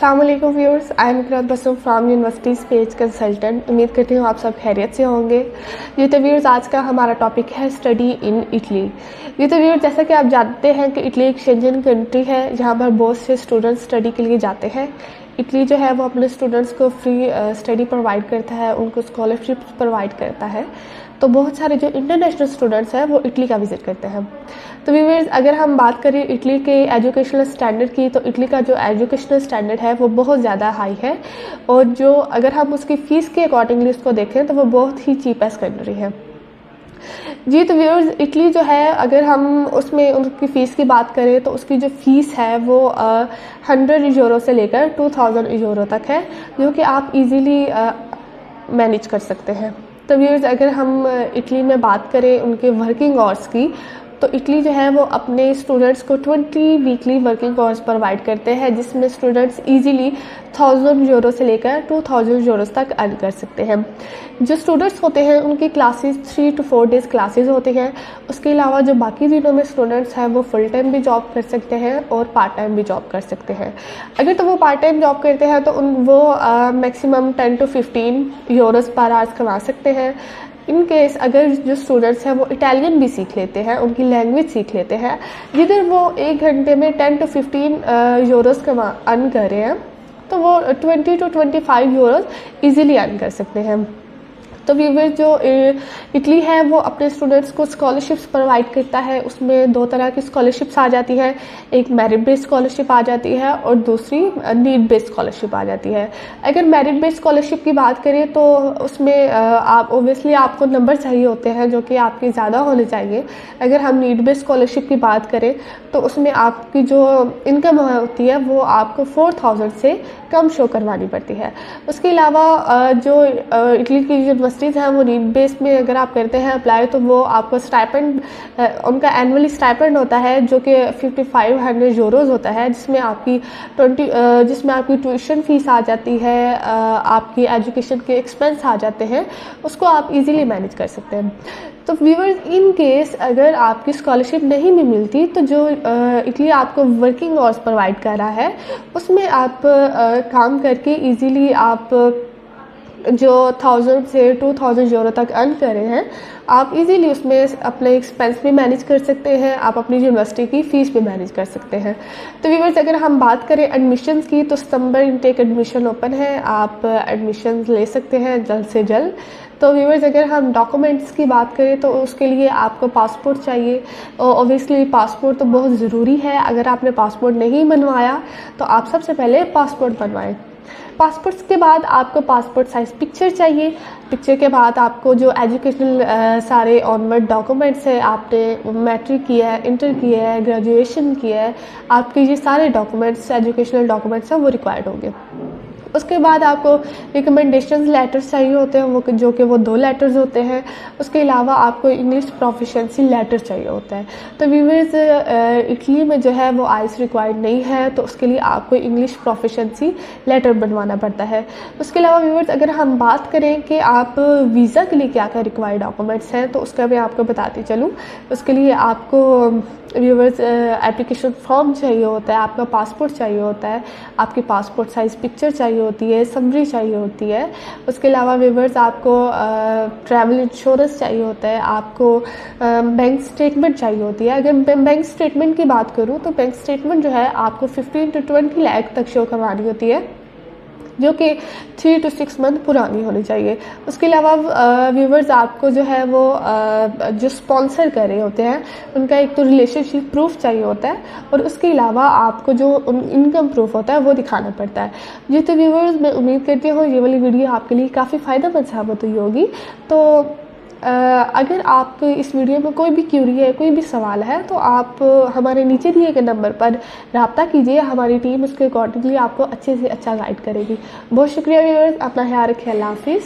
अस्सलामुअलैकुम viewers, I am Ikrat Basam from university page consultant. उम्मीद करती हूँ आप सब खैरियत से होंगे। जी तो व्यूअर्स, आज का हमारा टॉपिक है स्टडी इन इटली। जी तो व्यूअर्स, जैसा कि आप जानते हैं कि इटली एक शेंजन कंट्री है जहाँ पर बहुत से स्टूडेंट्स स्टडी के लिए जाते हैं। इटली जो है वो अपने स्टूडेंट्स को फ्री स्टडी प्रोवाइड करता है, उनको स्कॉलरशिप्स प्रोवाइड करता है। तो बहुत सारे जो इंटरनेशनल स्टूडेंट्स हैं वो इटली का विज़िट करते हैं। तो व्यूअर्स, अगर हम बात करें इटली के एजुकेशनल स्टैंडर्ड की, तो इटली का जो एजुकेशनल स्टैंडर्ड है वो बहुत ज़्यादा हाई है, और जो अगर हम उसकी फ़ीस के अकॉर्डिंगली उसको देखें तो वो बहुत ही चीपेस्ट कंट्री है। जी तो व्यूअर्स, इटली जो है अगर हम उसमें उनकी फ़ीस की बात करें तो उसकी जो फ़ीस है वो 100 यूरो से लेकर 2000 यूरो तक है, जो कि आप इजीली मैनेज कर सकते हैं। तो व्यूअर्स, अगर हम इटली में बात करें उनके वर्किंग आवर्स की, तो इटली जो है वो अपने स्टूडेंट्स को 20 वीकली वर्किंग आवर्स प्रोवाइड करते हैं, जिसमें स्टूडेंट्स इजीली 1000 यूरो से लेकर 2000 यूरो तक अर्न कर सकते हैं। जो स्टूडेंट्स होते हैं उनकी क्लासेस 3 to 4 डेज़ क्लासेस होती हैं। उसके अलावा जो बाकी दिनों में स्टूडेंट्स हैं वो फुल टाइम भी जॉब कर सकते हैं और पार्ट टाइम भी जॉब कर सकते हैं। अगर तो वो पार्ट टाइम जॉब करते हैं तो वो मैक्सिमम 10 to 15 यूरोस पर आवर्स कमा सकते हैं। इन केस अगर जो स्टूडेंट्स हैं वो इटालियन भी सीख लेते हैं, उनकी लैंग्वेज सीख लेते हैं, जिधर वो 1 घंटे में 10 to 15 यूरोस अर्न कर रहे हैं, तो वो 20 to 25 यूरोस ईजिली अर्न कर सकते हैं। तो व्यूअर्स, जो इटली है वो अपने स्टूडेंट्स को स्कॉलरशिप्स प्रोवाइड करता है। उसमें 2 तरह की स्कॉलरशिप्स आ जाती है, एक मेरिट बेस्ड स्कॉलरशिप आ जाती है और दूसरी नीड बेस्ड स्कॉलरशिप आ जाती है। अगर मेरिट बेस्ड स्कॉलरशिप की बात करें तो उसमें आप ओबियसली आपको नंबर चाहिए होते हैं जो कि आपके ज़्यादा होने चाहिए। अगर हम नीड बेस्ड स्कॉलरशिप की बात करें तो उसमें आपकी जो इनकम होती है वो आपको 4000 से कम शो करवानी पड़ती है। उसके अलावा जो इटली की यूनिवर्सिटीज़ हैं वो नीड बेस में अगर आप करते हैं अप्लाई, तो वो आपको स्टाइपेंड उनका एनुअली स्टाइपेंड होता है जो कि 5500 यूरोज़ होता है, जिसमें आपकी ट्यूशन फीस आ जाती है, आपकी एजुकेशन के एक्सपेंस आ जाते हैं, उसको आप इजीली मैनेज कर सकते हैं। तो व्यूअर्स, इन केस अगर आपकी स्कॉलरशिप नहीं भी मिलती तो जो इटली आपको वर्किंग आवर्स प्रोवाइड कर रहा है उसमें आप काम करके इजीली आप जो 1000 से 2000 यूरो तक अर्न कर रहे हैं, आप इजीली उसमें अपने एक्सपेंस भी मैनेज कर सकते हैं, आप अपनी यूनिवर्सिटी की फ़ीस भी मैनेज कर सकते हैं। तो व्यूअर्स, अगर हम बात करें एडमिशन्स की, तो सितंबर इनटेक एडमिशन ओपन है, आप एडमिशन ले सकते हैं जल्द से जल्द। तो व्यूअर्स, अगर हम डॉक्यूमेंट्स की बात करें तो उसके लिए आपको पासपोर्ट चाहिए। ओबियसली पासपोर्ट तो बहुत ज़रूरी है। अगर आपने पासपोर्ट नहीं बनवाया तो आप सबसे पहले पासपोर्ट बनवाएं। पासपोर्ट्स के बाद आपको पासपोर्ट साइज़ पिक्चर चाहिए। पिक्चर के बाद आपको जो एजुकेशनल सारे ऑनवर्ड डॉक्यूमेंट्स है, आपने मैट्रिक किया है, इंटर किया है, ग्रेजुएशन किया है, आपके ये सारे डॉक्यूमेंट्स एजुकेशनल डॉक्यूमेंट्स हैं वो रिक्वायर्ड होंगे। उसके बाद आपको रिकमेंडेशन लेटर्स चाहिए होते हैं, वो जो कि वो 2 लेटर्स होते हैं। उसके अलावा आपको इंग्लिश प्रोफिशिएंसी लेटर चाहिए होता है। तो व्यूअर्स, इटली में जो है वो आइल्स रिक्वायर्ड नहीं है, तो उसके लिए आपको इंग्लिश प्रोफिशिएंसी लेटर बनवाना पड़ता है। उसके अलावा व्यूअर्स, अगर हम बात करें कि आप वीज़ा के लिए क्या क्या रिक्वायर्ड डॉक्यूमेंट्स हैं, तो उसका मैं आपको बताती चलूँ। उसके लिए आपको व्यूअर्स एप्लीकेशन फॉर्म चाहिए होता है, आपका पासपोर्ट चाहिए होता है, आपकी पासपोर्ट साइज़ पिक्चर चाहिए होती है, समरी चाहिए होती है। उसके अलावा व्यूअर्स, आपको ट्रैवल इंश्योरेंस चाहिए होता है, आपको बैंक स्टेटमेंट चाहिए होती है। अगर बैंक स्टेटमेंट की बात करूँ तो बैंक स्टेटमेंट जो है आपको 15 to 20 लाख तक शो करवानी होती है, जो कि 3 to 6 मंथ पुरानी होनी चाहिए। उसके अलावा व्यूवर्स, आपको जो है वो जो स्पॉन्सर कर रहे होते हैं उनका एक तो रिलेशनशिप प्रूफ चाहिए होता है, और उसके अलावा आपको जो इनकम प्रूफ होता है वो दिखाना पड़ता है। जी तो व्यूवर्स, मैं उम्मीद करती हूँ ये वाली वीडियो आपके लिए काफ़ी फ़ायदेमंद साबित हुई होगी। तो अगर आपको इस वीडियो में कोई भी क्यूरी है, कोई भी सवाल है, तो आप हमारे नीचे दिए गए नंबर पर रब्ता कीजिए। हमारी टीम उसके अकॉर्डिंगली आपको अच्छे से अच्छा गाइड करेगी। बहुत शुक्रिया व्यूअर्स, अपना ख्याल रखिए। अल्लाह हाफिज़।